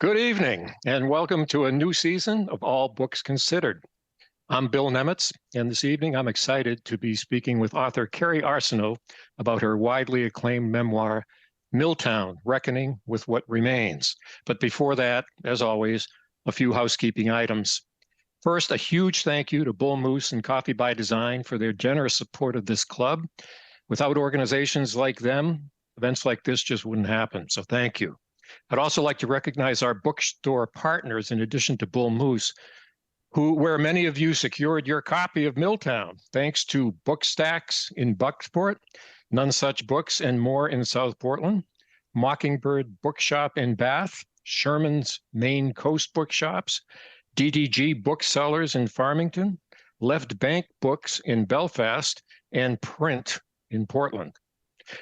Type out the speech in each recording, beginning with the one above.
Good evening, and welcome to a new season of All Books Considered. I'm Bill Nemitz, and this evening I'm excited to be speaking with author Kerri Arsenault about her widely acclaimed memoir, Milltown, Reckoning with What Remains. But before that, as always, a few housekeeping items. First, a huge thank you to Bull Moose and Coffee by Design for their generous support of this club. Without organizations like them, events like this just wouldn't happen, so thank you. I'd also like to recognize our bookstore partners, in addition to Bull Moose, where many of you secured your copy of Milltown, thanks to Bookstacks in Bucksport, None Such Books and More in South Portland, Mockingbird Bookshop in Bath, Sherman's Maine Coast Bookshops, DDG Booksellers in Farmington, Left Bank Books in Belfast, and Print in Portland.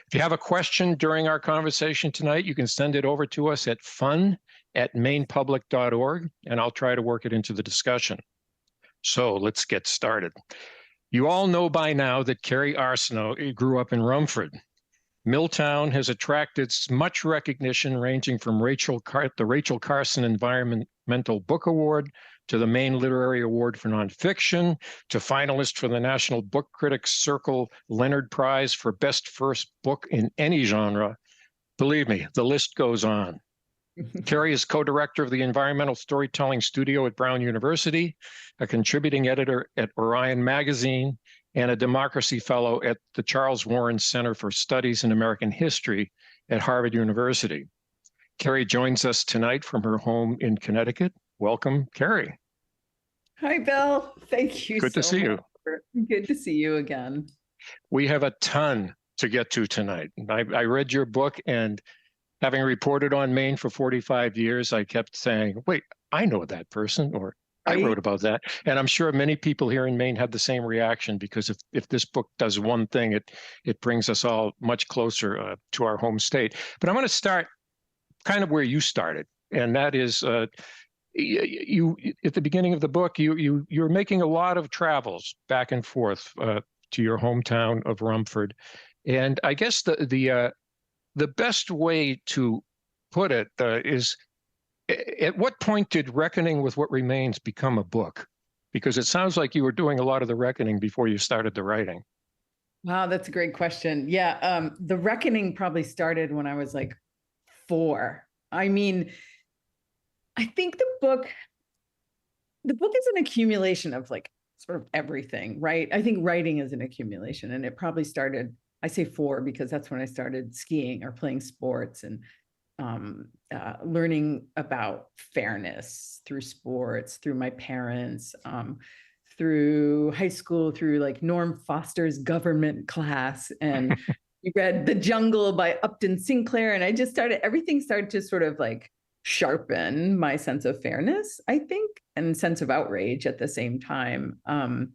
If you have a question during our conversation tonight, you can send it over to us at fun@mainepublic.org, and I'll try to work it into the discussion. So let's get started. You all know by now that Kerri Arsenault grew up in Rumford. Milltown has attracted much recognition, ranging from the Rachel Carson Environmental Book Award to the Maine Literary Award for Nonfiction, to finalist for the National Book Critics Circle Leonard Prize for Best First Book in any genre. Believe me, the list goes on. Kerri is co-director of the Environmental Storytelling Studio at Brown University, a contributing editor at Orion Magazine, and a Democracy Fellow at the Charles Warren Center for Studies in American History at Harvard University. Kerri joins us tonight from her home in Connecticut. Welcome, Kerri. Hi, Bill. Thank you. Good to see you. Good to see you again. We have a ton to get to tonight. I read your book, and having reported on Maine for 45 years, I kept saying, wait, I know that person, or I wrote about that. And I'm sure many people here in Maine have the same reaction, because if this book does one thing, it brings us all much closer to our home state. But I'm going to start kind of where you started, and that is you at the beginning of the book, you're making a lot of travels back and forth to your hometown of Rumford, and I guess the best way to put it is, at what point did Reckoning with What Remains become a book? Because it sounds like you were doing a lot of the reckoning before you started the writing. Wow, that's a great question. Yeah, the reckoning probably started when I was like 4. I mean, I think the book is an accumulation of like sort of everything, right? I think writing is an accumulation, and it probably started, I say 4 because that's when I started skiing or playing sports and learning about fairness through sports, through my parents, through high school, through like Norm Foster's government class. And you read The Jungle by Upton Sinclair. And everything started to sort of like sharpen my sense of fairness, I think, and sense of outrage at the same time. And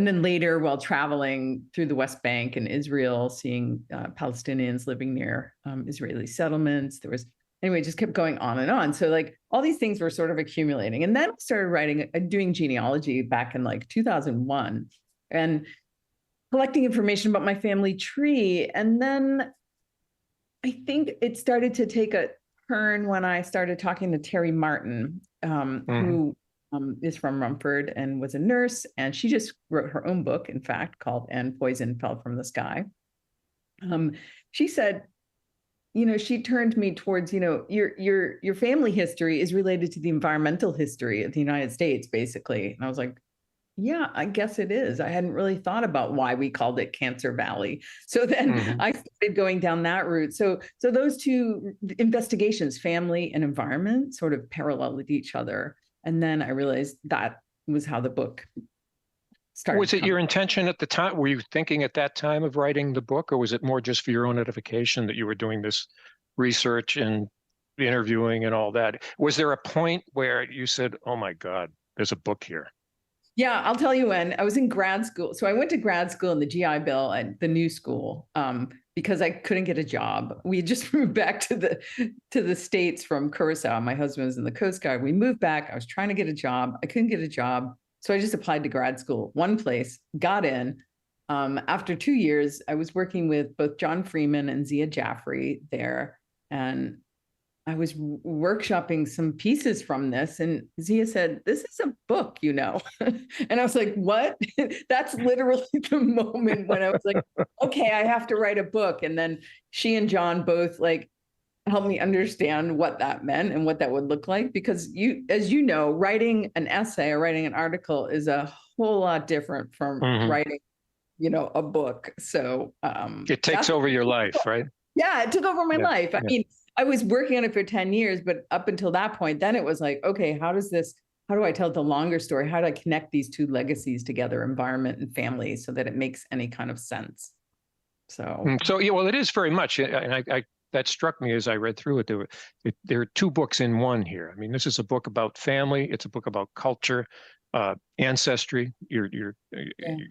then later, while traveling through the West Bank and Israel, seeing Palestinians living near Israeli settlements, just kept going on and on. So like all these things were sort of accumulating. And then I started doing genealogy back in like 2001 and collecting information about my family tree. And then I think it started to take a turn when I started talking to Terry Martin, who is from Rumford and was a nurse, and she just wrote her own book, in fact, called "And Poison Fell from the Sky." She said, she turned me towards, your family history is related to the environmental history of the United States, basically. And I was like, yeah, I guess it is. I hadn't really thought about why we called it Cancer Valley. So then I started going down that route. So those two investigations, family and environment, sort of parallel with each other. And then I realized that was how the book started. Was it your intention at the time? Were you thinking at that time of writing the book, or was it more just for your own edification that you were doing this research and interviewing and all that? Was there a point where you said, oh my God, there's a book here? Yeah, I'll tell you when. I was in grad school. So I went to grad school in the GI Bill at the new school because I couldn't get a job. We had just moved back to the States from Curacao. My husband was in the Coast Guard. We moved back. I was trying to get a job. I couldn't get a job. So I just applied to grad school. One place, got in. After 2 years, I was working with both John Freeman and Zia Jaffrey there. And workshopping some pieces from this, and Zia said, "This is a book, you know." And I was like, "What?" That's literally the moment when I was like, "Okay, I have to write a book." And then she and John both like helped me understand what that meant and what that would look like, because as you know, writing an essay or writing an article is a whole lot different from writing, a book. So it takes over your life, right? Yeah, it took over my life. I mean, I was working on it for 10 years, but up until that point, then it was like, okay, how do I tell the longer story? How do I connect these two legacies together, environment and family, so that it makes any kind of sense? So yeah, well, it is very much, and I that struck me as I read through it. There are two books in one here. I mean, this is a book about family. It's a book about culture, ancestry. In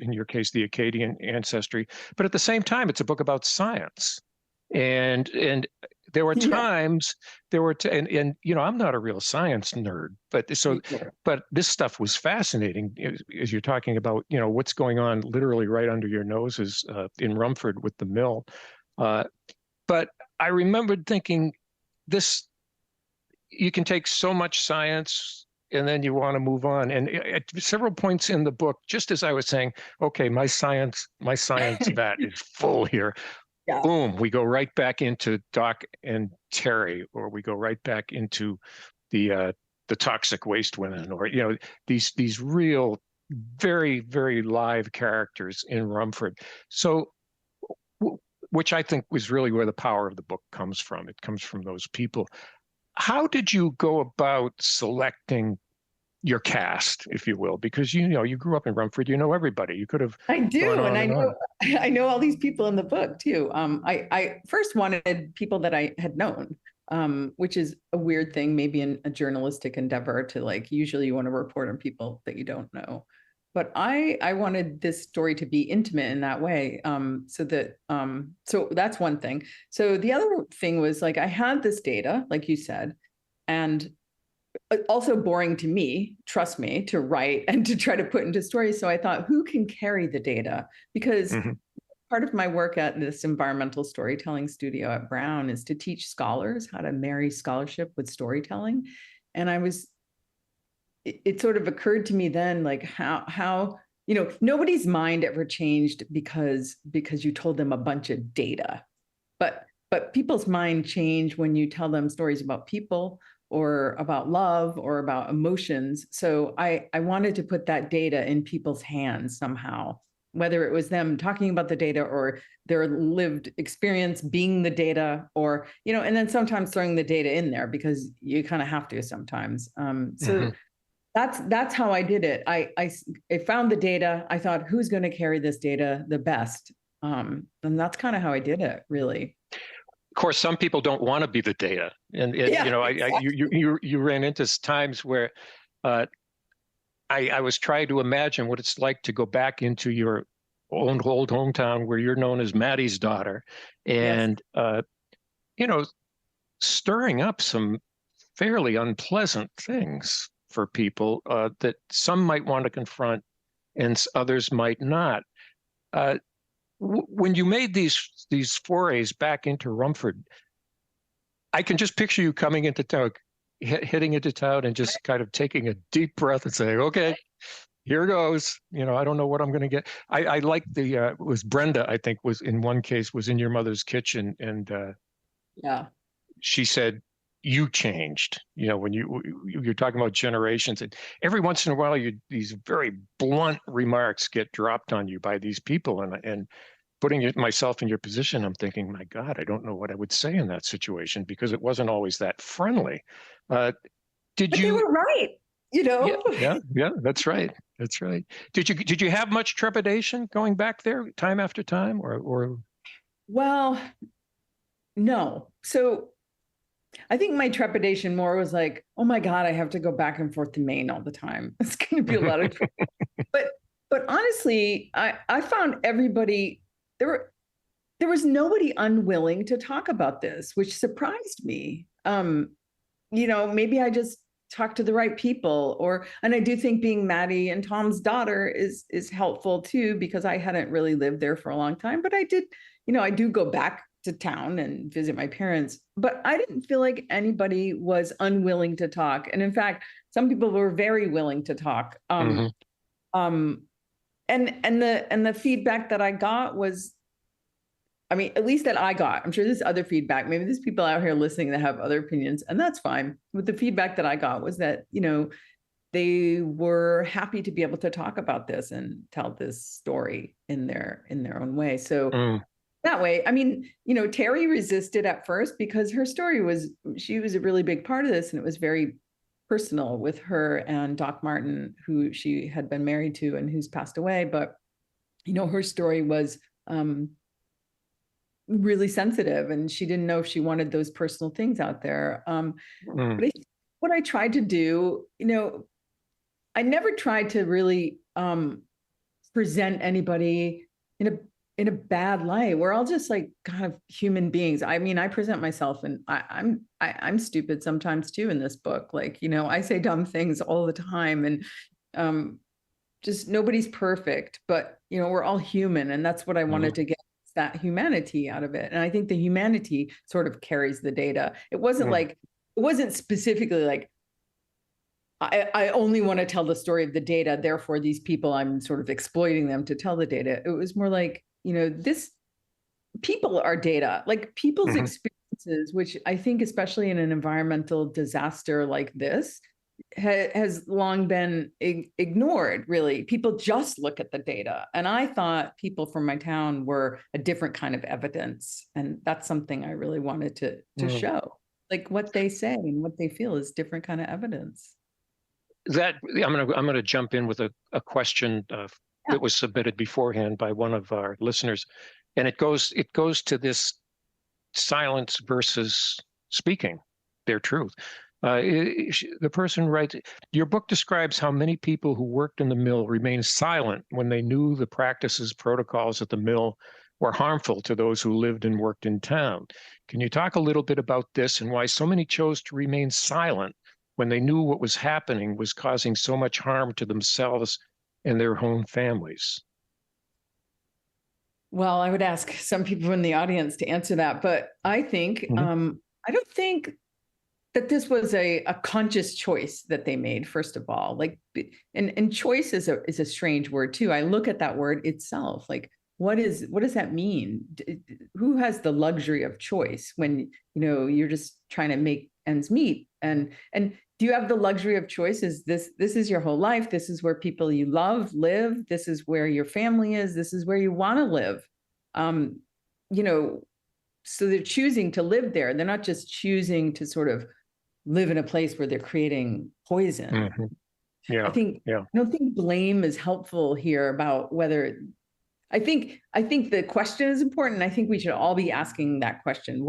your case, the Acadian ancestry. But at the same time, it's a book about science. And there were times and I'm not a real science nerd, but this stuff was fascinating as you're talking about, what's going on literally right under your noses in Rumford with the mill. But I remembered thinking you can take so much science and then you want to move on. And at several points in the book, just as I was saying, okay, my science vat is full here. Yeah. Boom, we go right back into Doc and Terry, or we go right back into the toxic waste women, or these real, very, very live characters in Rumford. So, which I think was really where the power of the book comes from. It comes from those people. How did you go about selecting your cast, if you will, because you grew up in Rumford, everybody. You could have. I do, and I know all these people in the book too. I first wanted people that I had known, which is a weird thing, maybe in a journalistic endeavor to usually you want to report on people that you don't know. But I wanted this story to be intimate in that way, so that's one thing. So the other thing was I had this data, like you said, and also boring to me, trust me, to write and to try to put into stories. So I thought, who can carry the data? Because part of my work at this environmental storytelling studio at Brown is to teach scholars how to marry scholarship with storytelling. And it sort of occurred to me then, how nobody's mind ever changed because you told them a bunch of data, but people's mind change when you tell them stories about people, or about love, or about emotions. So I wanted to put that data in people's hands somehow, whether it was them talking about the data or their lived experience being the data, and then sometimes throwing the data in there because you kind of have to sometimes. So that's how I did it. I found the data. I thought, who's going to carry this data the best? And that's kind of how I did it, really. Of course, some people don't want to be the data, and exactly. You ran into times where I was trying to imagine what it's like to go back into your own old hometown where you're known as Maddie's daughter, and stirring up some fairly unpleasant things for people that some might want to confront and others might not. When you made these forays back into Rumford, I can just picture you coming into town, hitting into town, and just kind of taking a deep breath and saying, "Okay, here goes." I don't know what I'm going to get. I like it was Brenda, I think, was in one case was in your mother's kitchen, and she said, "You changed." When you're talking about generations, and every once in a while, these very blunt remarks get dropped on you by these people, and putting myself in your position, I'm thinking, my God, I don't know what I would say in that situation, because it wasn't always that friendly. But they were right, Yeah, that's right. That's right. Did you have much trepidation going back there time after time, or? Well, no. So I think my trepidation more was oh my God, I have to go back and forth to Maine all the time. It's going to be a lot of trouble. But honestly, I found everybody, there was nobody unwilling to talk about this, which surprised me. Maybe I just talked to the right people, and I do think being Maddie and Tom's daughter is helpful too, because I hadn't really lived there for a long time, but I did, I do go back to town and visit my parents, but I didn't feel like anybody was unwilling to talk. And in fact, some people were very willing to talk. Mhm. And the feedback that I got was, I mean, at least that I got, I'm sure there's other feedback. Maybe there's people out here listening that have other opinions, and that's fine. But the feedback that I got was that, they were happy to be able to talk about this and tell this story in their own way. So that way, I mean, Terry resisted at first because her story she was a really big part of this, and it was very personal with her and Doc Martin, who she had been married to and who's passed away. But, her story was really sensitive, and she didn't know if she wanted those personal things out there. But what I tried to do, I never tried to really present anybody in a bad light. We're all just like kind of human beings. I mean, I present myself, and I'm stupid sometimes too in this book. Like, I say dumb things all the time, and just nobody's perfect, but we're all human, and that's what I wanted to get, that humanity out of it. And I think the humanity sort of carries the data. It wasn't specifically like, I only want to tell the story of the data, therefore these people, I'm sort of exploiting them to tell the data. It was more like, people are data, like people's experiences, which I think, especially in an environmental disaster like this, has long been ignored, really. People just look at the data. And I thought people from my town were a different kind of evidence. And that's something I really wanted to show. Like what they say and what they feel is different kind of evidence. That I'm gonna jump in with a question that was submitted beforehand by one of our listeners, and it goes to this silence versus speaking their truth. The person writes, your book describes how many people who worked in the mill remained silent when they knew the practices, protocols at the mill were harmful to those who lived and worked in town. Can you talk a little bit about this and why so many chose to remain silent when they knew what was happening was causing so much harm to themselves and their own families? Well, I would ask some people in the audience to answer that, but I think, I don't think that this was a conscious choice that they made, first of all. Like, and choice is a strange word too. I look at that word itself, like, what does that mean? Who has the luxury of choice when, you're just trying to make ends meet? And do you have the luxury of choice? This is your whole life. This is where people you love live. This is where your family is. This is where you want to live. So they're choosing to live there. They're not just choosing to sort of live in a place where they're creating poison. Yeah. I don't think blame is helpful here about whether. I think the question is important. I think we should all be asking that question.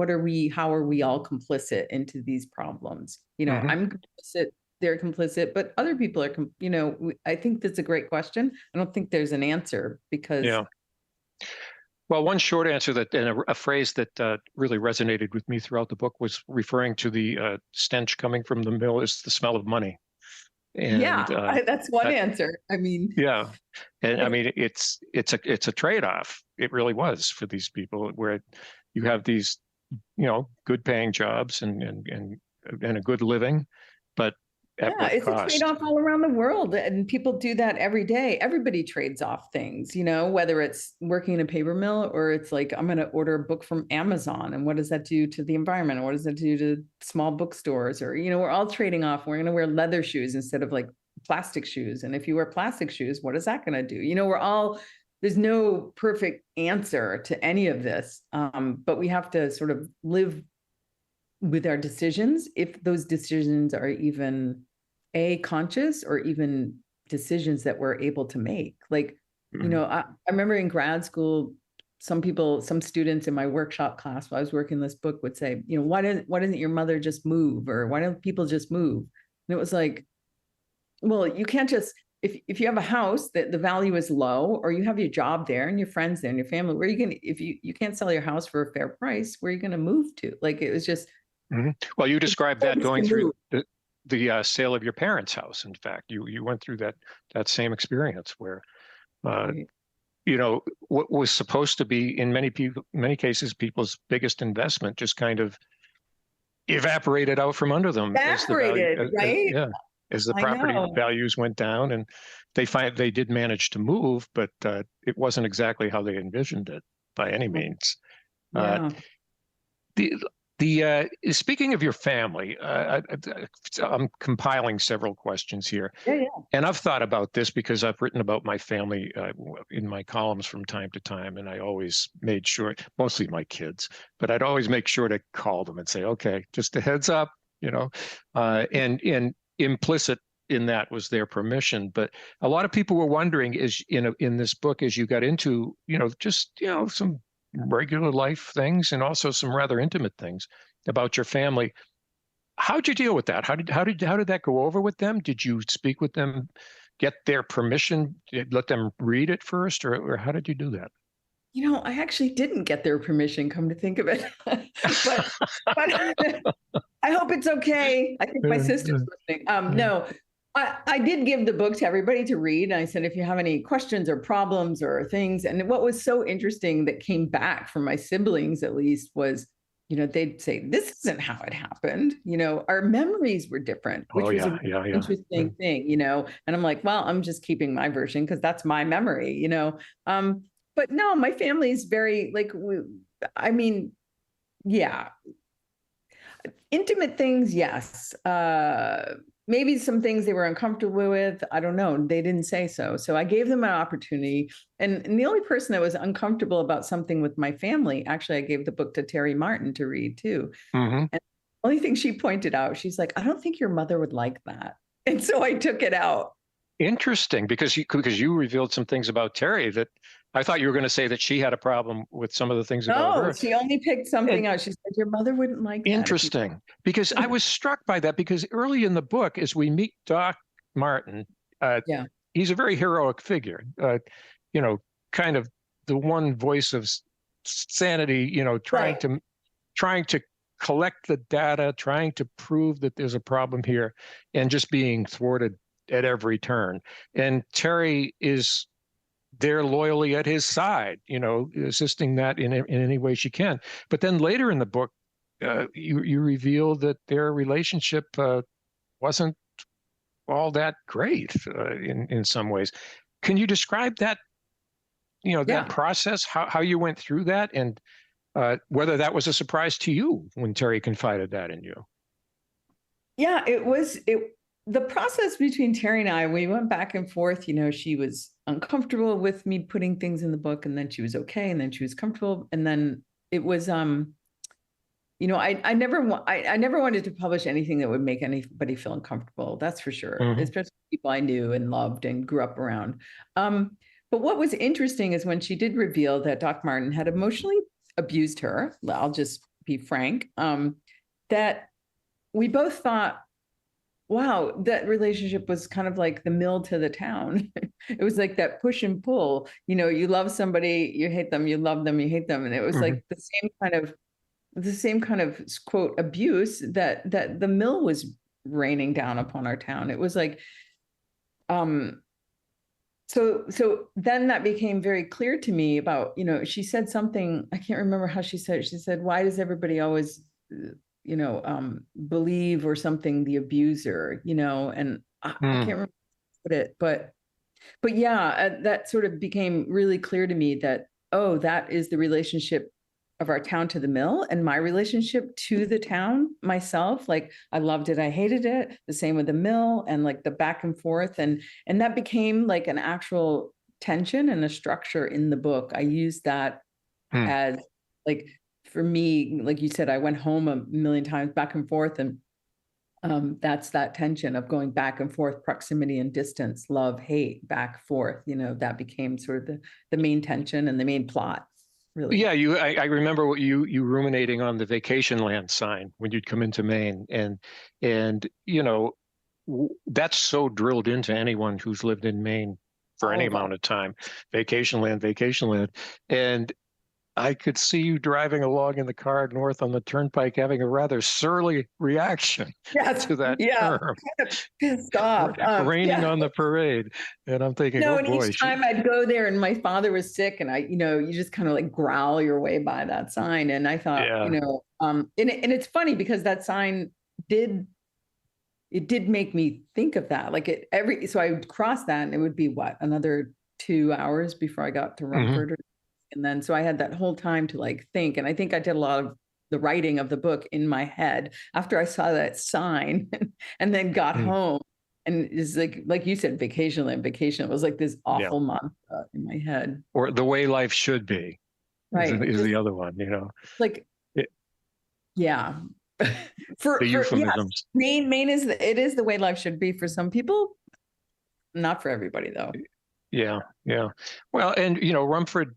How are we all complicit into these problems? I'm complicit, they're complicit, but other people are, I think that's a great question. I don't think there's an answer because. Yeah. Well, one short answer and a phrase that really resonated with me throughout the book was referring to the stench coming from the mill is the smell of money. And that's one answer. I mean, yeah. And I mean, it's a trade-off. It really was for these people where you have these, good paying jobs and a good living, but at what it's cost? a trade-off all around the world, and people do that every day. Everybody trades off things, whether it's working in a paper mill or it's like, I'm going to order a book from Amazon. And what does that do to the environment? What does that do to small bookstores? Or, we're all trading off. We're going to wear leather shoes instead of like plastic shoes. And if you wear plastic shoes, what is that going to do? There's no perfect answer to any of this. But we have to sort of live with our decisions, if those decisions are even conscious or even decisions that we're able to make. Like, I remember in grad school, some students in my workshop class while I was working this book would say, why doesn't your mother just move? Or why don't people just move? And it was like, well, you can't just, if you have a house that the value is low, or you have your job there and your friends there and your family, where are you going to, if you can't sell your house for a fair price, where are you going to move to? Like, it was just. Well, you described that going through the sale of your parents' house. In fact, you went through that same experience where what was supposed to be in many cases, people's biggest investment just kind of evaporated out from under them as the value, Evaporated, right? yeah, as the I property know. values went down, and they did manage to move, but it wasn't exactly how they envisioned it by any means. Uh, Yeah. the speaking of your family, I'm compiling several questions here. Yeah. And I've thought about this because I've written about my family in my columns from time to time, and I always made sure, mostly my kids, but I'd always make sure to call them and say, "Okay, just a heads up," and implicit in that was their permission. But a lot of people were wondering, is in this book, as you got into just some regular life things and also some rather intimate things about your family. How'd you deal with that? How did that go over with them? Did you speak with them, get their permission, let them read it first, or how did you do that? I actually didn't get their permission, come to think of it. but I hope it's okay. I think my sister's listening. No, I did give the book to everybody to read. And I said, if you have any questions or problems or things. And what was so interesting that came back from my siblings, at least, was, they'd say, this isn't how it happened. Our memories were different, which was an interesting thing, And I'm like, well, I'm just keeping my version because that's my memory, But no, my family is very yeah. Intimate things, yes. Maybe some things they were uncomfortable with. I don't know. They didn't say so. So I gave them an opportunity. And the only person that was uncomfortable about something with my family, actually, I gave the book to Terry Martin to read too. Mm-hmm. And the only thing she pointed out, she's like, I don't think your mother would like that. And so I took it out. Interesting, because you revealed some things about Terry that I thought you were going to say that she had a problem with some of the things about her. No, she only picked something out. She said, your mother wouldn't like that. Interesting, because I was struck by that, because early in the book, as we meet Doc Martin, he's a very heroic figure, kind of the one voice of sanity, trying to collect the data, trying to prove that there's a problem here, and just being thwarted at every turn. And Terry is there loyally at his side, assisting that in any way she can. But then later in the book, you reveal that their relationship wasn't all that great in some ways. Can you describe that, that process, how you went through that, and whether that was a surprise to you when Terry confided that in you? Yeah, the process between Terry and I, we went back and forth. She was uncomfortable with me putting things in the book, and then she was okay, and then she was comfortable, and then it was I never wanted to publish anything that would make anybody feel uncomfortable. That's for sure, especially people I knew and loved and grew up around. But what was interesting is when she did reveal that Doc Martin had emotionally abused her. I'll just be frank. That we both thought, wow, that relationship was kind of like the mill to the town. It was like that push and pull. You love somebody, you hate them, you love them, you hate them. And it was like the same kind of quote abuse that the mill was raining down upon our town. It was like, so then that became very clear to me about, she said something, I can't remember how she said it. She said, why does everybody always believe or something the abuser, and I can't remember it, but yeah, that sort of became really clear to me that, oh, that is the relationship of our town to the mill, and my relationship to the town myself. Like, I loved it, I hated it, the same with the mill, and like the back and forth, and that became like an actual tension and a structure in the book. I used that as like, for me, like you said, I went home a million times back and forth, and that's that tension of going back and forth, proximity and distance, love, hate, back, forth. That became sort of the main tension and the main plot, really. Yeah, I remember what you ruminating on the vacation land sign when you'd come into Maine, and that's so drilled into anyone who's lived in Maine for any amount of time. Vacation land, and I could see you driving along in the car north on the turnpike having a rather surly reaction Yes, to that yeah, term, kind of pissed off. raining Yeah. on the parade. And I'm thinking, No, oh and boy, each time I'd go there and my father was sick and you just kind of like growl your way by that sign. And I thought, yeah. and it's funny because that sign did, it did make me think of that. Like so I would cross that and it would be what, another 2 hours before I got to Hmm. Rumford. And then, so I had that whole time to like think. And I think I did a lot of the writing of the book in my head after I saw that sign and then got Mm. home. And it's like you said, vacation and vacation. It was like this Yeah. awful mantra in my head. Or the way life should be Right. is Just the other one, like, it, yeah. the Yes, euphemisms. Maine it is the way life should be for some people, not for everybody though. Yeah. Yeah. Well, and, Rumford,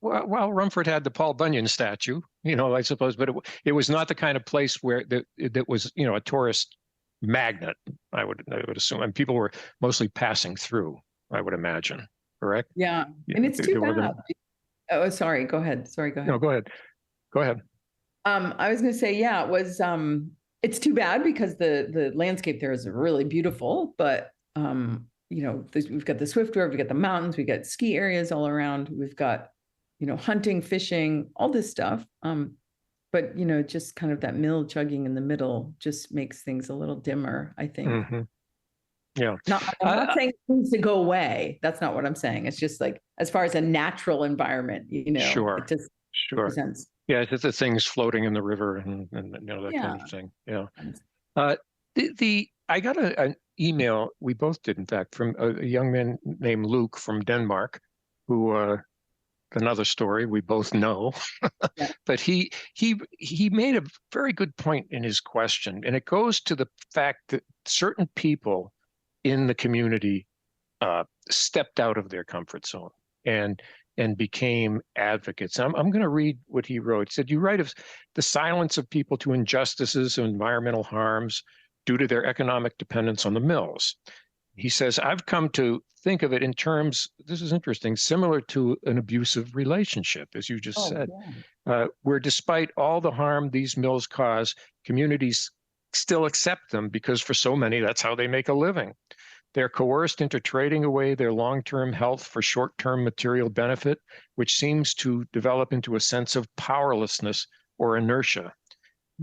well, Rumford had the Paul Bunyan statue, I suppose, but it was not the kind of place where that was, a tourist magnet, I would assume. And people were mostly passing through, I would imagine. Correct? Yeah. Yeah, And it's too there bad. wasn't. Oh, sorry. Go ahead. Sorry. Go No, ahead. go ahead. Go ahead. I was going to say, yeah, it was, it's too bad because the landscape there is really beautiful, but, we've got the Swift River, we've got the mountains, we've got ski areas all around. We've got, hunting, fishing, all this stuff. But, just kind of that mill chugging in the middle just makes things a little dimmer, I think. Hmm. Yeah. I'm not saying it needs to go away. That's not what I'm saying. It's just like, as far as a natural environment, Sure. it just Sure. presents. Yeah, it's the things floating in the river and that kind Yeah. of thing. Yeah. I got an email, we both did, in fact, from a young man named Luke from Denmark, who another story we both know. Yeah. But he made a very good point in his question, and it goes to the fact that certain people in the community stepped out of their comfort zone and became advocates. I'm going to read what he wrote. He said, "You write of the silence of people to injustices and environmental harms due to their economic dependence on the mills." He says, "I've come to think of it in terms, this is interesting, similar to an abusive relationship, as you just Oh, said, yeah. where despite all the harm these mills cause, communities still accept them because for so many, that's how they make a living. They're coerced into trading away their long-term health for short-term material benefit, which seems to develop into a sense of powerlessness or inertia."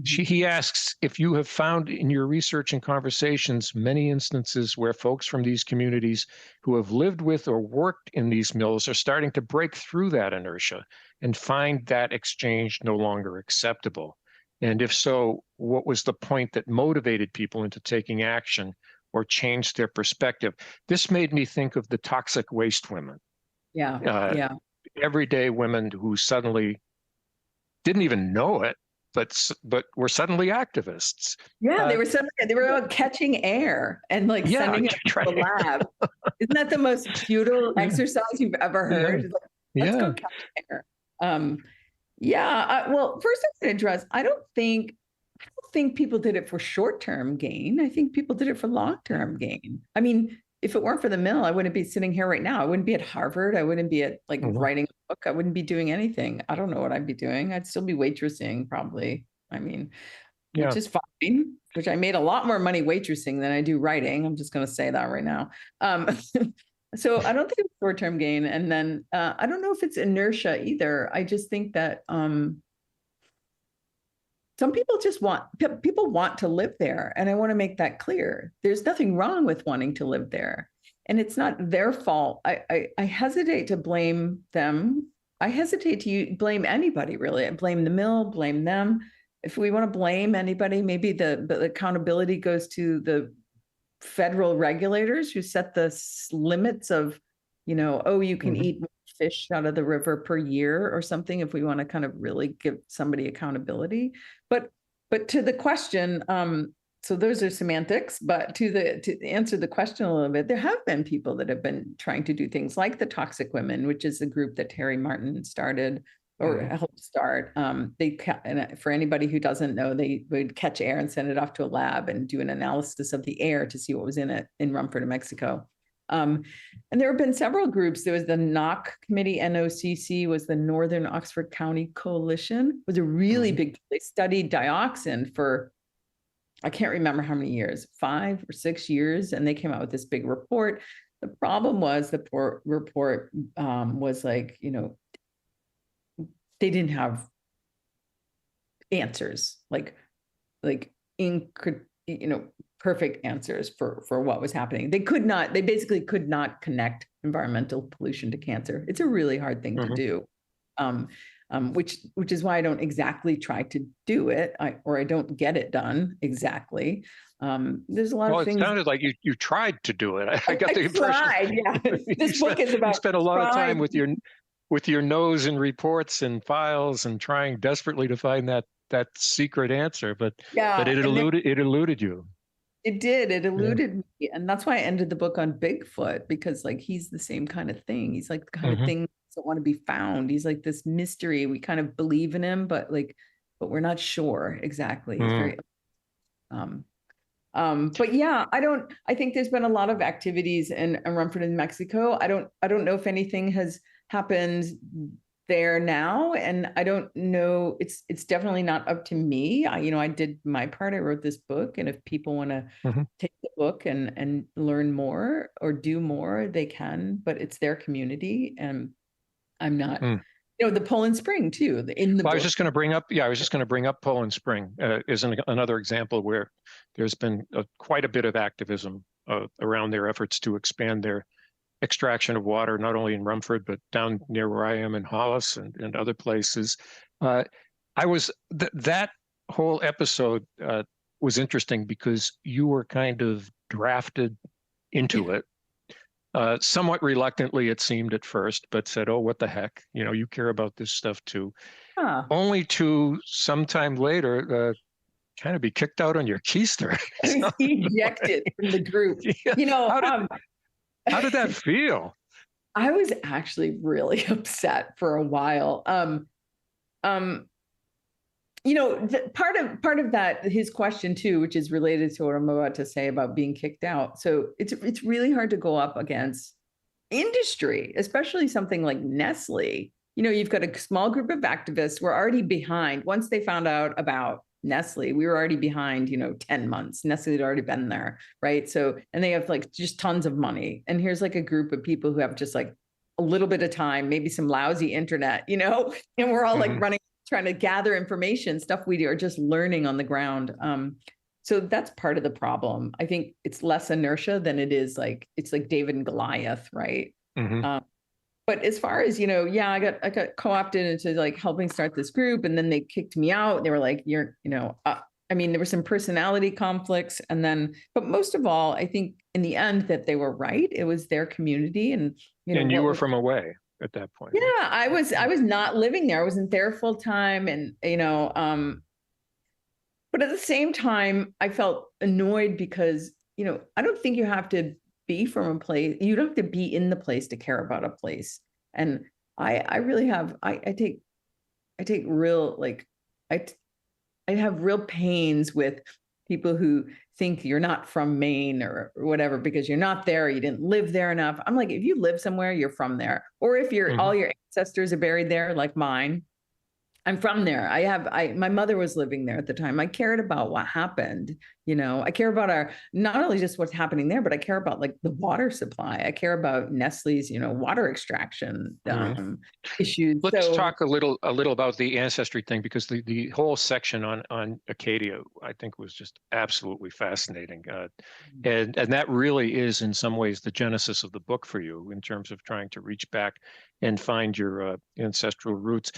He asks if you have found in your research and conversations many instances where folks from these communities who have lived with or worked in these mills are starting to break through that inertia and find that exchange no longer acceptable. And if so, what was the point that motivated people into taking action or changed their perspective? This made me think of the toxic waste women. Yeah. Uh, Yeah. Everyday women who suddenly didn't even know it, but were suddenly activists. Yeah. They were out catching air and like Yeah, sending it to the right. lab. Isn't that the most futile Yeah, exercise you've ever yeah, heard? Like, let's yeah. go catch air. Yeah. Well, first I'm going to address, I don't think people did it for short-term gain. I think people did it for long-term gain. I mean, if it weren't for the mill, I wouldn't be sitting here right now. I wouldn't be at Harvard. I wouldn't be at like Mhm. writing a book. I wouldn't be doing anything. I don't know what I'd be doing. I'd still be waitressing probably. I mean, which Yeah, is fine, which I made a lot more money waitressing than I do writing. I'm just going to say that right now. So I don't think it's short-term gain. And then I don't know if it's inertia either. I just think that some people people want to live there. And I want to make that clear. There's nothing wrong with wanting to live there. And it's not their fault. I hesitate to blame them. I hesitate to blame anybody, really. I blame the mill, blame them. If we want to blame anybody, maybe the accountability goes to the federal regulators who set the limits of, oh, you can mhm. eat fish out of the river per year or something, if we want to kind of really give somebody accountability. But to the question, so those are semantics, but to answer the question a little bit, there have been people that have been trying to do things like the Toxic Women, which is a group that Terry Martin started or Mhm. helped start. And for anybody who doesn't know, they would catch air and send it off to a lab and do an analysis of the air to see what was in it in Rumford, New Mexico. And there have been several groups. There was the NOC committee, NOCC was the Northern Oxford County Coalition. It was a really big, they studied dioxin for, I can't remember how many years, 5 or 6 years. And they came out with this big report. The problem was the report was like, they didn't have answers, like perfect answers for what was happening. They basically could not connect environmental pollution to cancer. It's a really hard thing to do. Which is why I don't exactly try to do it, or I don't get it done exactly. There's a lot of things. Well, it sounded like you tried to do it. I got the impression. Tried, yeah. This book is about. You spent a lot of time with your nose in reports and files and trying desperately to find that secret answer, but it eluded you. It did. It eluded me. And that's why I ended the book on Bigfoot, because like he's the same kind of thing. He's like the kind of thing that doesn't want to be found. He's like this mystery. We kind of believe in him, but we're not sure exactly. He's very but yeah, I think there's been a lot of activities in Rumford in Mexico. I don't know if anything has happened there now, and I don't know, it's definitely not up to me. I did my part. I wrote this book, and if people want to take the book and learn more or do more, they can, but it's their community, and I'm not the Poland Spring too in the book. I was just going to bring up Poland Spring is another example where there's been quite a bit of activism around their efforts to expand their extraction of water, not only in Rumford, but down near where I am in Hollis and other places. That whole episode was interesting because you were kind of drafted into it, somewhat reluctantly, it seemed at first, but said, oh, what the heck? You care about this stuff too. Only to sometime later, kind of be kicked out on your keister. Ejected from the group. Yeah. How did that feel? I was actually really upset for a while. Part of that, his question too, which is related to what I'm about to say about being kicked out. So it's really hard to go up against industry, especially something like Nestle. You've got a small group of activists who are already behind. Once they found out about Nestle, we were already behind, 10 months. Nestle had already been there, right? So, and they have like just tons of money. And here's like a group of people who have just like a little bit of time, maybe some lousy internet, and we're all like running, trying to gather information, stuff we are just learning on the ground. So that's part of the problem. I think it's less inertia than it is like, it's like David and Goliath, right? But as far as, I got co-opted into like helping start this group, and then they kicked me out. They were like, there were some personality conflicts. And then, but most of all, I think in the end that they were right. It was their community. And, you were from away at that point. Yeah, I was not living there. I wasn't there full time. And, but at the same time, I felt annoyed because, I don't think you have to be from a place. You don't have to be in the place to care about a place. And I really have, I take real, like, I have real pains with people who think you're not from Maine or whatever, because you're not there, you didn't live there enough. I'm like, if you live somewhere, you're from there. Or if all your ancestors are buried there, like mine, I'm from there. My mother was living there at the time. I cared about what happened. I care about not only just what's happening there, but I care about like the water supply. I care about Nestle's, water extraction issues. Let's talk a little about the ancestry thing, because the whole section on Acadia, I think, was just absolutely fascinating. And that really is in some ways the genesis of the book for you in terms of trying to reach back and find your ancestral roots.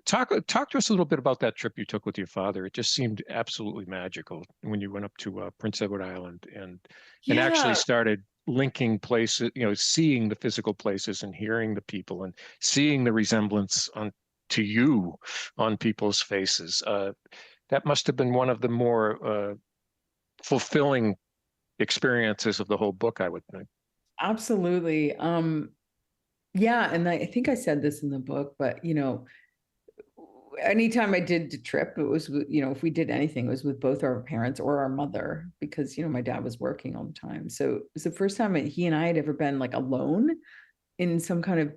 Talk to us a little bit about that trip you took with your father. It just seemed absolutely magical when you went up to Prince Edward Island and actually started linking places, seeing the physical places and hearing the people and seeing the resemblance to you on people's faces. That must have been one of the more fulfilling experiences of the whole book, I would think. Absolutely. Yeah. And I think I said this in the book, but, anytime I did the trip, it was, if we did anything, it was with both our parents or our mother, because, my dad was working all the time. So it was the first time he and I had ever been like alone in some kind of,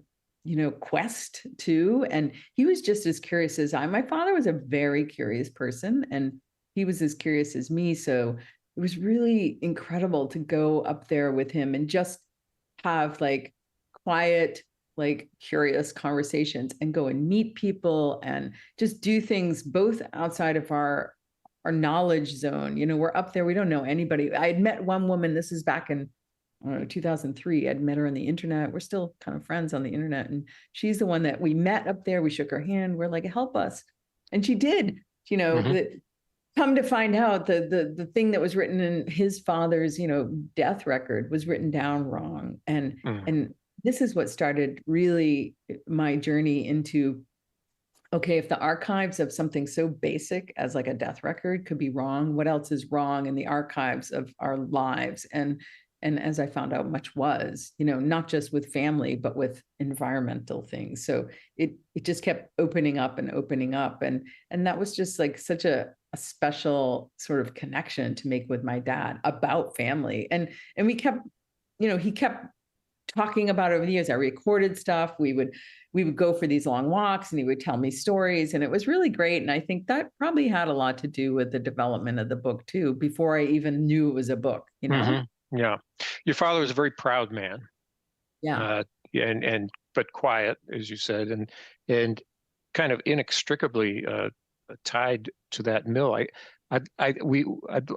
quest too. And he was just as curious as I. My father was a very curious person, and he was as curious as me. So it was really incredible to go up there with him and just have like quiet, like curious conversations, and go and meet people and just do things both outside of our knowledge zone. We're up there, we don't know anybody. I had met one woman, this is back in, I don't know, 2003. I'd met her on the internet. We're still kind of friends on the internet. And she's the one that we met up there. We shook her hand. We're like, help us. And she did, come to find out the thing that was written in his father's, death record was written down wrong. And this is what started really my journey into, okay, if the archives of something so basic as like a death record could be wrong, what else is wrong in the archives of our lives? And as I found out, much was, not just with family, but with environmental things. So it just kept opening up and opening up. And that was just like such a special sort of connection to make with my dad about family. And we kept, he kept talking about it over the years. I recorded stuff. We would go for these long walks, and he would tell me stories, and it was really great. And I think that probably had a lot to do with the development of the book too, before I even knew it was a book, Yeah. Your father was a very proud man. Yeah. But quiet, as you said, and kind of inextricably tied to that mill. I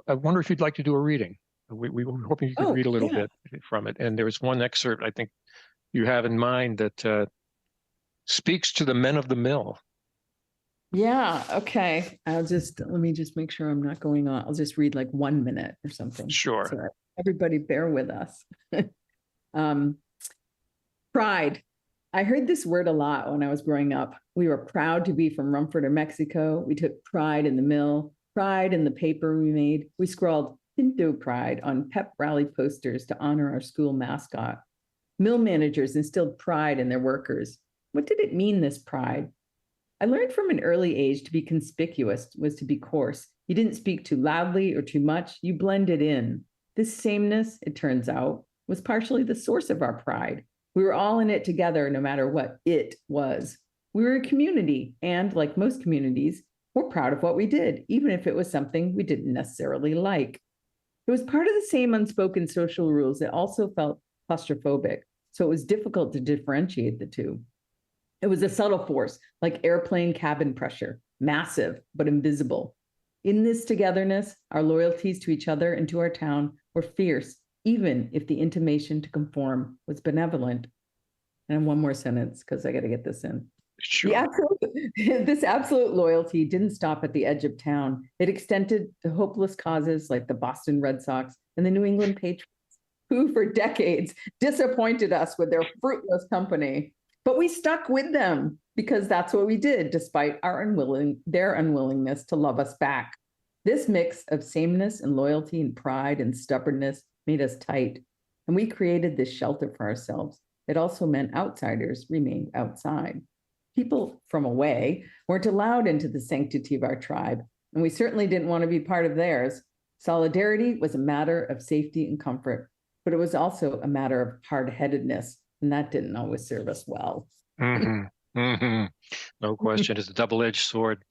wonder if you'd like to do a reading. We were hoping you could read a little bit from it. And there was one excerpt I think you have in mind that speaks to the men of the mill. Yeah. Okay. Let me just make sure I'm not going on. I'll just read like 1 minute or something. Sure. So everybody bear with us. Pride. I heard this word a lot when I was growing up. We were proud to be from Rumford or Mexico. We took pride in the mill, pride in the paper we made. We scrawled Pinto Pride on pep rally posters to honor our school mascot. Mill managers instilled pride in their workers. What did it mean, this pride? I learned from an early age to be conspicuous was to be coarse. You didn't speak too loudly or too much. You blended in. This sameness, it turns out, was partially the source of our pride. We were all in it together, no matter what it was. We were a community, and like most communities, we're proud of what we did, even if it was something we didn't necessarily like. It was part of the same unspoken social rules that also felt claustrophobic, so it was difficult to differentiate the two. It was a subtle force, like airplane cabin pressure, massive but invisible. In this togetherness, our loyalties to each other and to our town were fierce, even if the intimation to conform was benevolent. And one more sentence, because I got to get this in. Sure. This absolute loyalty didn't stop at the edge of town. It extended to hopeless causes like the Boston Red Sox and the New England Patriots, who for decades disappointed us with their fruitless company. But we stuck with them because that's what we did, despite their unwillingness to love us back. This mix of sameness and loyalty and pride and stubbornness made us tight, and we created this shelter for ourselves. It also meant outsiders remained outside. People from away weren't allowed into the sanctity of our tribe, and we certainly didn't want to be part of theirs. Solidarity was a matter of safety and comfort, but it was also a matter of hard-headedness, and that didn't always serve us well. No question. It's a double-edged sword.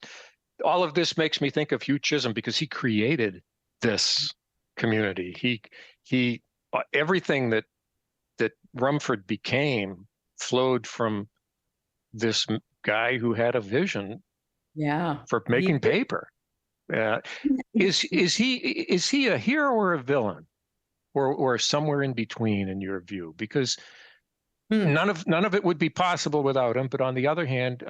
All of this makes me think of Hugh Chisholm because he created this community. He everything that Rumford became flowed from this guy who had a vision for making paper. Is he a hero or a villain, or somewhere in between in your view? Because none of it would be possible without him. But on the other hand,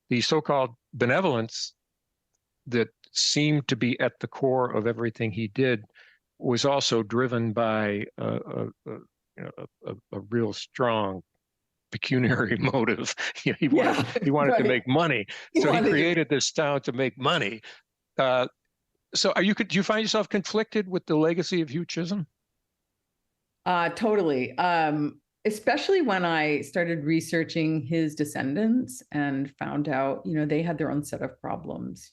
the so-called benevolence that seemed to be at the core of everything he did was also driven by a real strong pecuniary motive. He wanted to make money, so he created this town to make money. So do you find yourself conflicted with the legacy of Hugh Chisholm? Totally. especially when I started researching his descendants and found out, they had their own set of problems,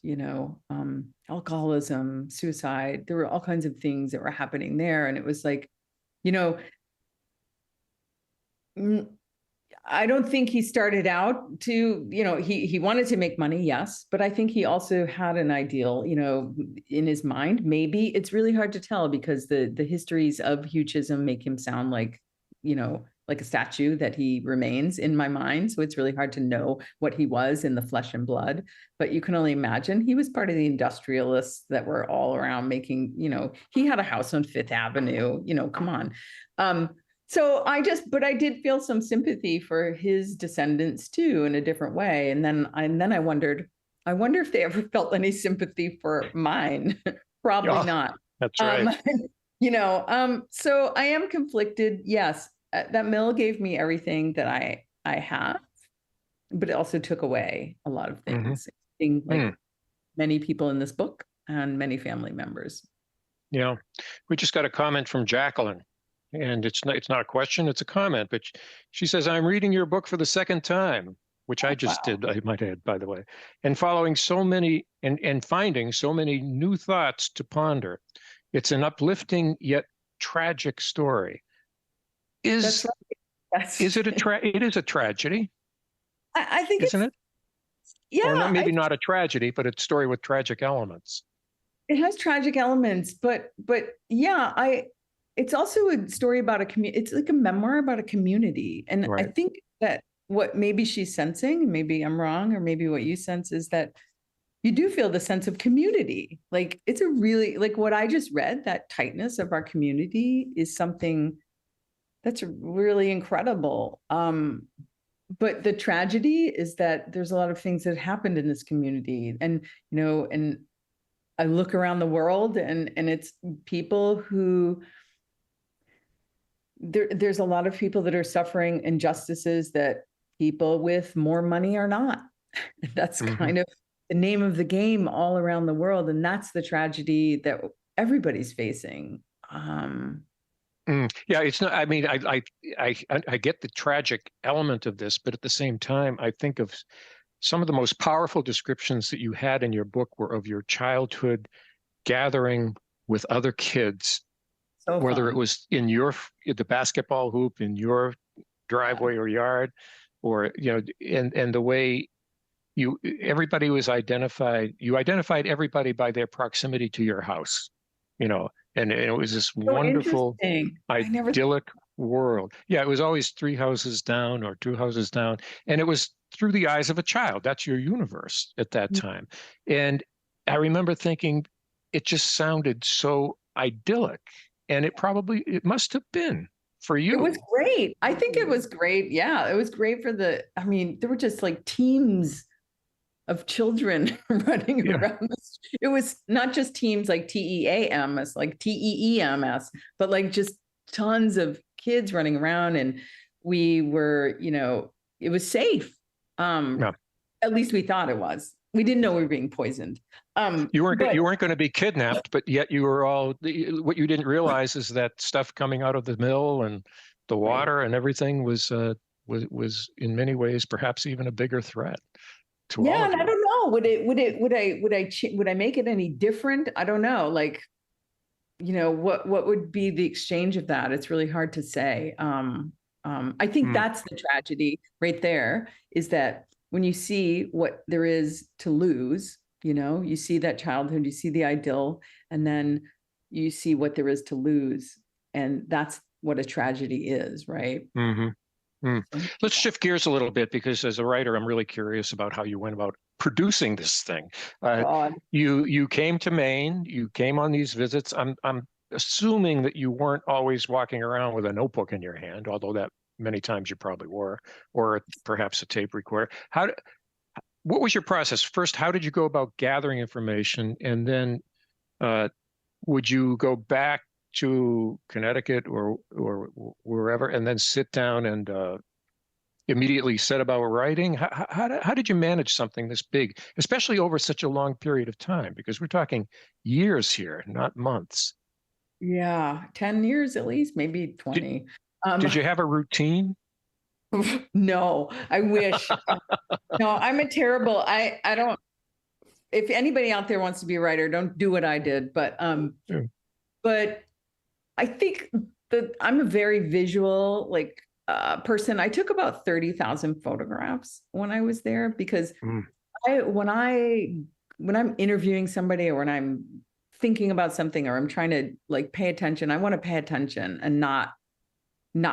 alcoholism, suicide. There were all kinds of things that were happening there. And it was like, you know, I don't think he started out to, he wanted to make money, yes, but I think he also had an ideal, in his mind. Maybe it's really hard to tell because the histories of Hugh Chisholm make him sound like, like a statue that he remains in my mind. So it's really hard to know what he was in the flesh and blood. But you can only imagine he was part of the industrialists that were all around making, he had a house on Fifth Avenue, come on. So but I did feel some sympathy for his descendants too, in a different way. And then I wondered, I wonder if they ever felt any sympathy for mine. Probably not. That's right. So I am conflicted. Yes, that mill gave me everything that I have, but it also took away a lot of things. Like many people in this book and many family members. Yeah, we just got a comment from Jacqueline. And it's not a question, it's a comment. But she says, I'm reading your book for the second time, which I just did, I might add, by the way, and following so many and finding so many new thoughts to ponder. It's an uplifting yet tragic story. It is a tragedy? I think isn't it? Yeah. Or not, maybe not a tragedy, but it's a story with tragic elements. It has tragic elements, but yeah, it's also a story about a community. It's like a memoir about a community. And right. I think that what maybe she's sensing, maybe I'm wrong, or maybe what you sense is that you do feel the sense of community. Like it's a really, like what I just read, that tightness of our community is something that's really incredible. But the tragedy is that there's a lot of things that happened in this community. And, and I look around the world and it's people who, there's a lot of people that are suffering injustices that people with more money are not. That's kind of the name of the game all around the world. And that's the tragedy that everybody's facing. Yeah, it's not, I mean, I get the tragic element of this, but at the same time, I think of some of the most powerful descriptions that you had in your book were of your childhood gathering with other kids. So whether fun. It was in the basketball hoop in your driveway or yard, or and the way everybody was identified. You identified everybody by their proximity to your house, and it was this wonderful, idyllic world. Yeah, it was always 3 houses down or 2 houses down, and it was through the eyes of a child. That's your universe at that time, and I remember thinking, it just sounded so idyllic. And it must have been for you. It was great. I think it was great. Yeah, it was great there were just like teams of children running around. It was not just teams like TEAMS, like TEEMS, but like just tons of kids running around. And we were, it was safe. At least we thought it was. We didn't know we were being poisoned. You weren't going to be kidnapped, but yet you were all. What you didn't realize is that stuff coming out of the mill and the water and everything was in many ways perhaps even a bigger threat to all of you. And I don't know. Would I make it any different? I don't know. Like, what would be the exchange of that? It's really hard to say. I think that's the tragedy right there. Is that when you see what there is to lose, you see that childhood, you see the idyll, and then you see what there is to lose. And that's what a tragedy is, right? Let's shift gears a little bit, because as a writer, I'm really curious about how you went about producing this thing. You came to Maine, you came on these visits. I'm assuming that you weren't always walking around with a notebook in your hand, although that many times you probably were, or perhaps a tape recorder. What was your process? First, how did you go about gathering information? And then would you go back to Connecticut or wherever and then sit down and immediately set about writing? How did you manage something this big, especially over such a long period of time? Because we're talking years here, not months. Yeah, 10 years at least, maybe 20. Did you have a routine? No, I wish. No, I'm a terrible, I don't, if anybody out there wants to be a writer, don't do what I did. Yeah. But I think that I'm a very visual, like, person. I took about 30,000 photographs when I was there because Mm. when I'm interviewing somebody or when I'm thinking about something or I'm trying to like pay attention, I want to pay attention and not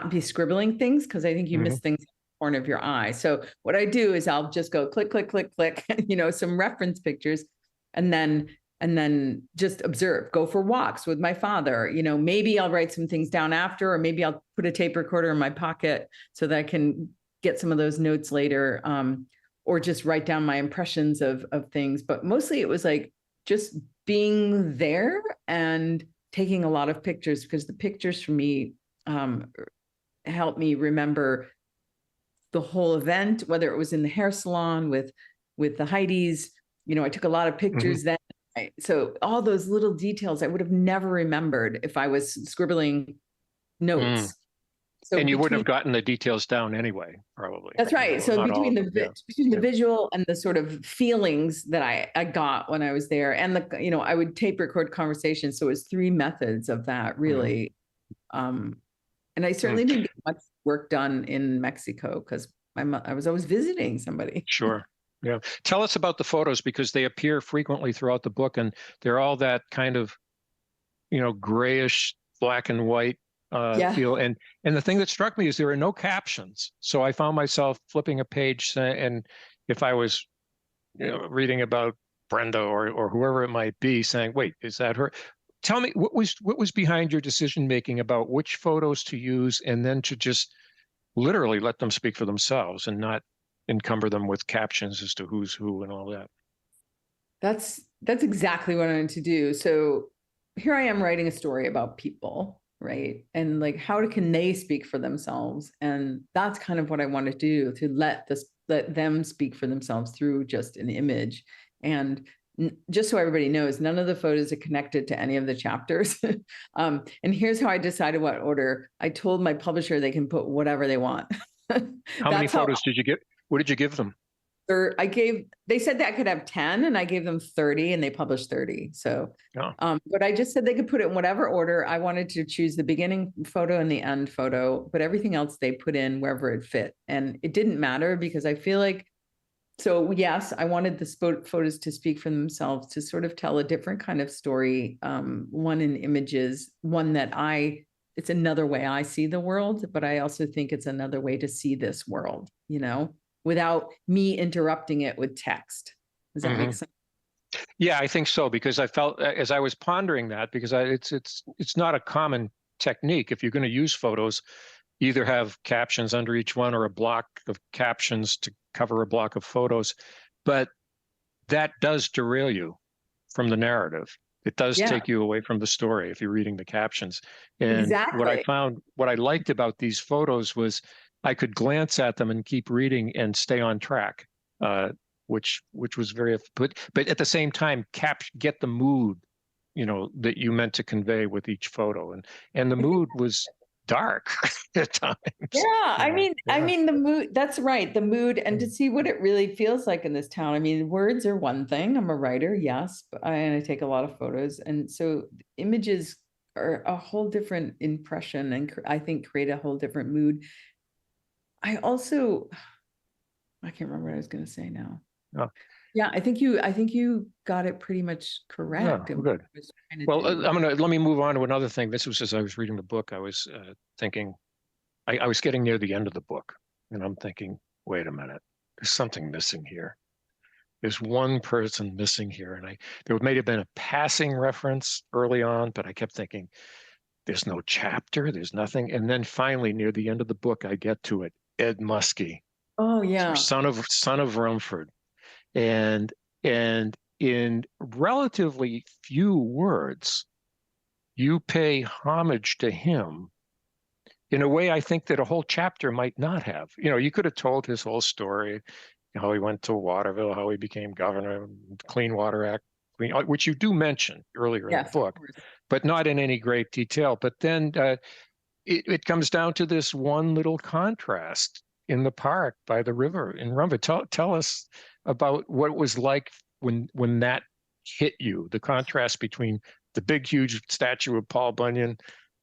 be scribbling things because I think you miss things in the corner of your eye. So what I do is I'll just go click, click, click, click, some reference pictures, and then just observe, go for walks with my father. Maybe I'll write some things down after, or maybe I'll put a tape recorder in my pocket so that I can get some of those notes later, or just write down my impressions of things. But mostly it was like just being there and taking a lot of pictures, because the pictures for me help me remember the whole event, whether it was in the hair salon with the Heidis. I took a lot of pictures then. So all those little details I would have never remembered if I was scribbling notes. So and you wouldn't have gotten the details down anyway, probably. That's right. So between the visual and the sort of feelings that I got when I was there, and I would tape record conversations. So it was 3 methods of that, really. And I certainly didn't get much work done in Mexico because I was always visiting somebody. Sure. Yeah. Tell us about the photos, because they appear frequently throughout the book, and they're all that kind of, grayish, black and white feel. And the thing that struck me is there are no captions. So I found myself flipping a page, and if I was, reading about Brenda or whoever it might be, saying, "Wait, is that her?" Tell me what was behind your decision making about which photos to use, and then to just literally let them speak for themselves and not encumber them with captions as to who's who and all that. That's exactly what I wanted to do. So here I am writing a story about people, right? And like, how can they speak for themselves? And that's kind of what I want to do, to let them speak for themselves through just an image. And just so everybody knows, none of the photos are connected to any of the chapters. And here's how I decided what order. I told my publisher they can put whatever they want. How many photos did you get? What did you give them? They said that I could have 10, and I gave them 30, and they published 30. So, but I just said they could put it in whatever order. I wanted to choose the beginning photo and the end photo, but everything else they put in wherever it fit. And it didn't matter because I feel like, so yes, I wanted the photos to speak for themselves, to sort of tell a different kind of story. One in images, one that it's another way I see the world, but I also think it's another way to see this world, without me interrupting it with text. Does that make sense? Yeah, I think so, because I felt, as I was pondering that, because it's not a common technique. If you're going to use photos, either have captions under each one or a block of captions to cover a block of photos. But that does derail you from the narrative. It does take you away from the story if you're reading the captions. And what I liked about these photos was I could glance at them and keep reading and stay on track, which was very, but at the same time, get the mood, that you meant to convey with each photo. And the mood was dark at times. Yeah, I mean the mood, that's right, the mood, and to see what it really feels like in this town. I mean, words are one thing. I'm a writer, yes, and I take a lot of photos, and so images are a whole different impression, and I think create a whole different mood. I can't remember what I was going to say now. Oh. Yeah, I think you got it pretty much correct. Yeah, good. Well, let me move on to another thing. This was as I was reading the book, I was thinking, I was getting near the end of the book, and I'm thinking, wait a minute, there's something missing here. There's one person missing here, and there may have been a passing reference early on, but I kept thinking, there's no chapter, there's nothing, and then finally near the end of the book, I get to it. Ed Muskie. Oh yeah. Son of Rumford. And in relatively few words, you pay homage to him in a way I think that a whole chapter might not have. You could have told his whole story, how he went to Waterville, how he became governor, Clean Water Act, which you do mention earlier in the book, but not in any great detail. But then it comes down to this one little contrast in the park by the river in Rumford. Tell us about what it was like when that hit you, the contrast between the big, huge statue of Paul Bunyan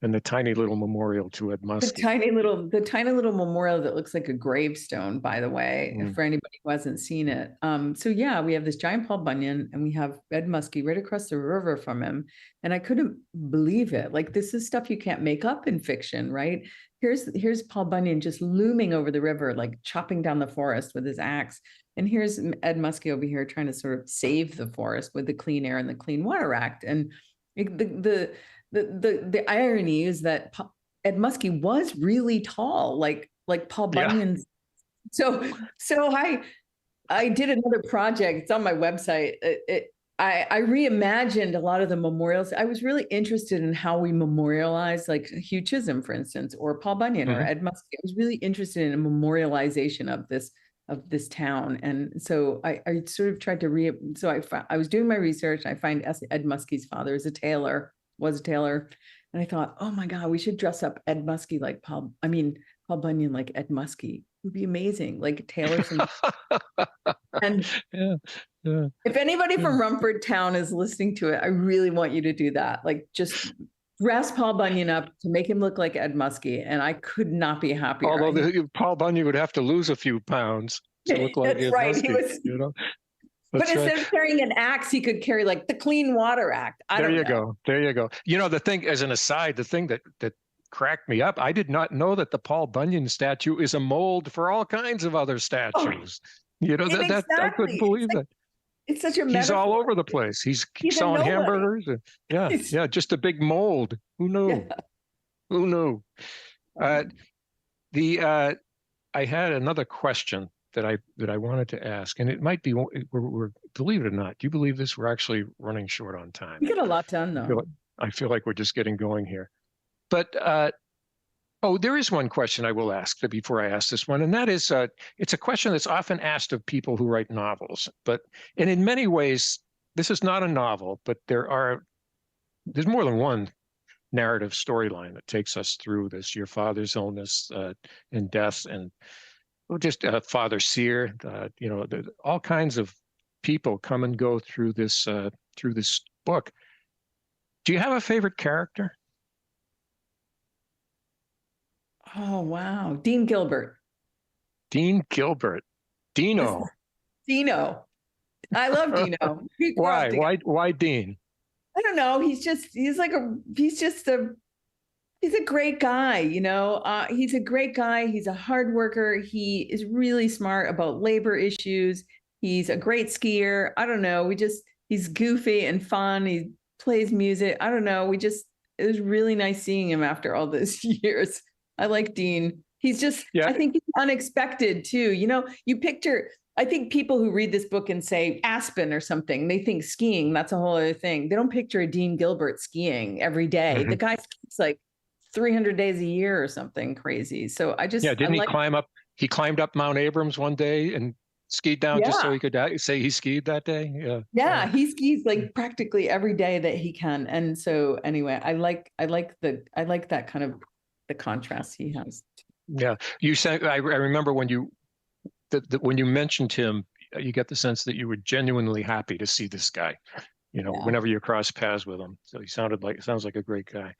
and the tiny little memorial to Ed Muskie. The tiny little memorial that looks like a gravestone, by the way, for anybody who hasn't seen it. So yeah, we have this giant Paul Bunyan and we have Ed Muskie right across the river from him. And I couldn't believe it. Like, this is stuff you can't make up in fiction, right? Here's Paul Bunyan just looming over the river, like chopping down the forest with his axe. And here's Ed Muskie over here trying to sort of save the forest with the Clean Air and the Clean Water Act. And the irony is that Ed Muskie was really tall, like Paul Bunyan's. So I did another project. It's on my website. I reimagined a lot of the memorials. I was really interested in how we memorialize, like Hugh Chisholm, for instance, or Paul Bunyan or Ed Muskie. I was really interested in a memorialization of this town. And so I sort of tried to I was doing my research. I find Ed Muskie's father was a tailor. And I thought, oh my God, we should dress up Ed Muskie like Paul Bunyan like Ed Muskie. It would be amazing. Like tailor from and if anybody from Rumford Town is listening to it, I really want you to do that. Like, just dress Paul Bunyan up to make him look like Ed Muskie, and I could not be happier. Although Paul Bunyan would have to lose a few pounds to look like Ed Muskie, He was, you know. But instead of carrying an axe, he could carry like the Clean Water Act. There you go. You know, the thing, as an aside, the thing that cracked me up, I did not know that the Paul Bunyan statue is a mold for all kinds of other statues. You know, that I couldn't believe that. It's such a He's all over the place. He's selling hamburgers. Yeah, just a big mold. Who knew? Yeah. Who knew? I had another question that I wanted to ask, and it might be, we're believe it or not, do you believe this? We're actually running short on time. We get a lot done, though. I feel like we're just getting going here. But there is one question I will ask before I ask this one, and that is, it's a question that's often asked of people who write novels. And in many ways, this is not a novel, but there's more than one narrative storyline that takes us through this. Your father's illness and death, and just Father Sear. All kinds of people come and go through this book. Do you have a favorite character? Oh, wow. Dean Gilbert. Dean Gilbert. Dino. Dino. I love Dino. Why? Why Dean? I don't know. He's a great guy, you know. He's a great guy. He's a hard worker. He is really smart about labor issues. He's a great skier. I don't know. He's goofy and fun. He plays music. I don't know. It was really nice seeing him after all those years. I like Dean. He's just, I think he's unexpected too. You know, I think people who read this book and say Aspen or something, they think skiing, that's a whole other thing. They don't picture a Dean Gilbert skiing every day. Mm-hmm. The guy skis like 300 days a year or something crazy. So he climbed up Mount Abrams one day and skied down just so he could say he skied that day. Yeah, he skis like practically every day that he can. And so anyway, I like that kind of the contrast he has. Yeah, you said, I remember when you mentioned him, you get the sense that you were genuinely happy to see this guy, whenever you cross paths with him. So he sounds like a great guy.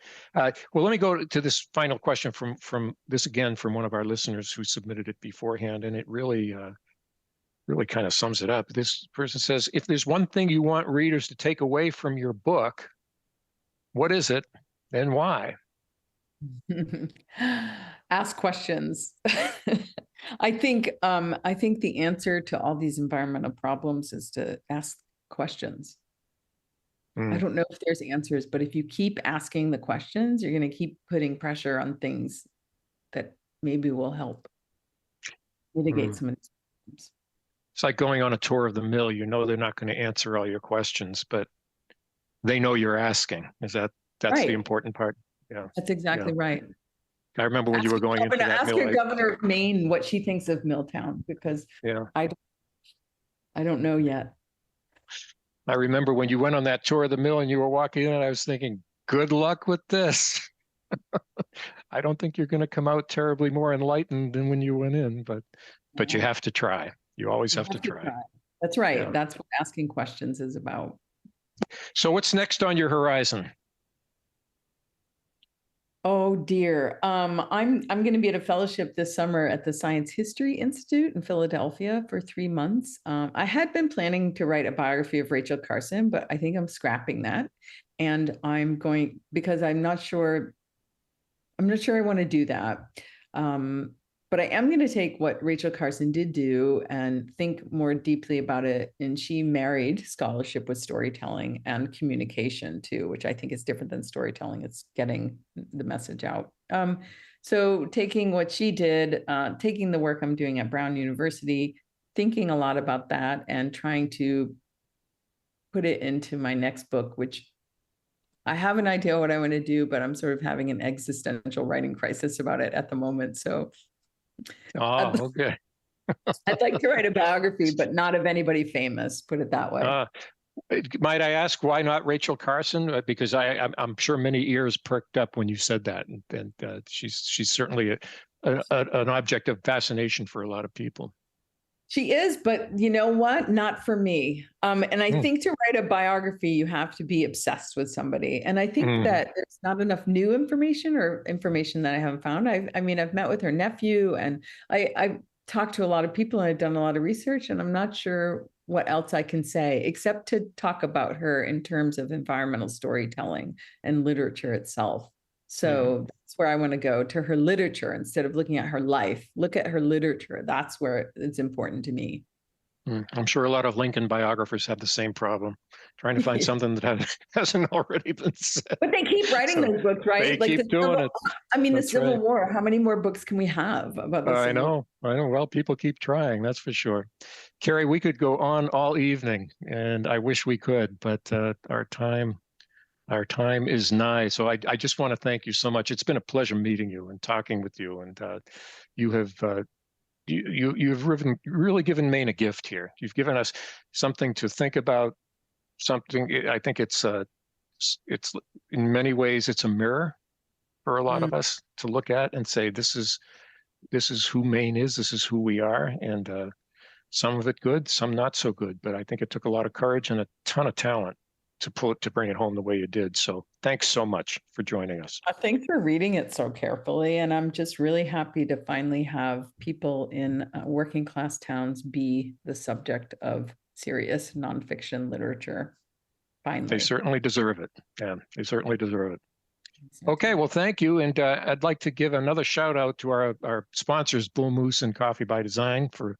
Well, let me go to this final question from one of our listeners who submitted it beforehand, and it really kind of sums it up. This person says, if there's one thing you want readers to take away from your book, what is it and why? Ask questions. I think the answer to all these environmental problems is to ask questions. I don't know if there's answers, but if you keep asking the questions, you're going to keep putting pressure on things that maybe will help mitigate some of these problems. It's like going on a tour of the mill. You know they're not going to answer all your questions, but they know you're asking. That's right. The important part. Yeah, that's exactly right. I remember when you were going into that ask your governor of Maine what she thinks of Milltown, because I don't know yet. I remember when you went on that tour of the mill and you were walking in, and I was thinking, good luck with this. I don't think you're going to come out terribly more enlightened than when you went in, but you have to try. You always have to try. That's right. Yeah. That's what asking questions is about. So what's next on your horizon? Oh dear. I'm going to be at a fellowship this summer at the Science History Institute in Philadelphia for 3 months. I had been planning to write a biography of Rachel Carson, but I think I'm scrapping that. And I'm going because I'm not sure I want to do that. But I am going to take what Rachel Carson did do and think more deeply about it. And she married scholarship with storytelling and communication too, which I think is different than storytelling. It's getting the message out. So taking what she did, taking the work I'm doing at Brown University, thinking a lot about that and trying to put it into my next book, which I have an idea what I want to do, but I'm sort of having an existential writing crisis about it at the moment. So okay. I'd like to write a biography, but not of anybody famous, put it that way. Might I ask why not Rachel Carson? Because I'm sure many ears perked up when you said that, and she's certainly an object of fascination for a lot of people. She is, but you know what? Not for me. And I think to write a biography, you have to be obsessed with somebody. And I think that there's not enough new information or information that I haven't found. I've met with her nephew, and I've talked to a lot of people, and I've done a lot of research, and I'm not sure what else I can say except to talk about her in terms of environmental storytelling and literature itself. So that's where I want to go, to her literature instead of looking at her life. Look at her literature. That's where it's important to me. I'm sure a lot of Lincoln biographers have the same problem, trying to find something that hasn't already been said. But they keep writing those books, right? They keep doing it. I mean, the Civil War, how many more books can we have about the Civil War? I know. Well, people keep trying, that's for sure. Kerri, we could go on all evening, and I wish we could, but our time is nigh. So I just want to thank you so much. It's been a pleasure meeting you and talking with you. And you have you've really given Maine a gift here. You've given us something to think about. Something I think it's in many ways it's a mirror for a lot of us to look at and say this is who Maine is. This is who we are. And some of it good, some not so good. But I think it took a lot of courage and a ton of talent to bring it home the way you did. So thanks so much for joining us. Thanks for reading it so carefully. And I'm just really happy to finally have people in working class towns be the subject of serious nonfiction literature. Finally. They certainly deserve it. Yeah, they certainly deserve it. Okay, well, thank you. And I'd like to give another shout out to our sponsors, Bull Moose and Coffee by Design, for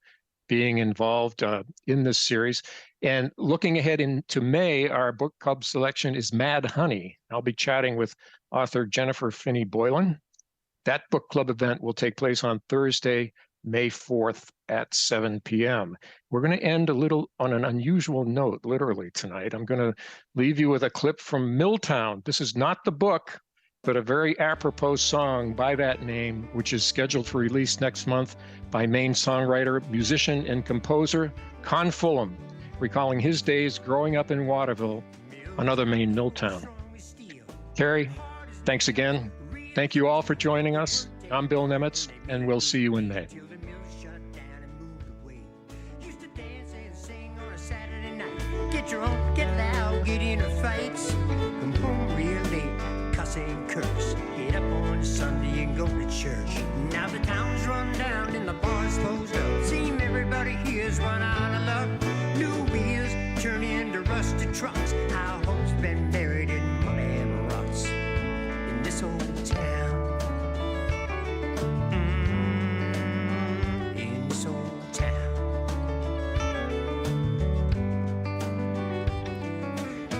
being involved in this series. And looking ahead into May, our book club selection is Mad Honey. I'll be chatting with author Jennifer Finney Boylan. That book club event will take place on Thursday, May 4th at 7 p.m. We're going to end a little on an unusual note, literally, tonight. I'm going to leave you with a clip from Milltown. This is not the book, but a very apropos song by that name, which is scheduled for release next month by Maine songwriter, musician, and composer Con Fulham, recalling his days growing up in Waterville, another Maine Milltown. Kerri, thanks again. Thank you all for joining us. I'm Bill Nemitz, and we'll see you in May. Get drunk, get loud, get into fights, come home real late, cuss and curse, get up on Sunday and go to church. Now the town's run down and the bar's closed up, seem everybody here's run out of luck. New wheels turn into rusted trucks, our hope's been buried in mud and ruts in this old town. In this old town.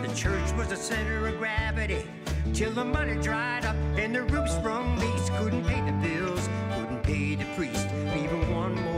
The church was the center of gravity till the money dried up and the roof sprung leaks. Couldn't pay the bills, couldn't pay the priest, leaving one more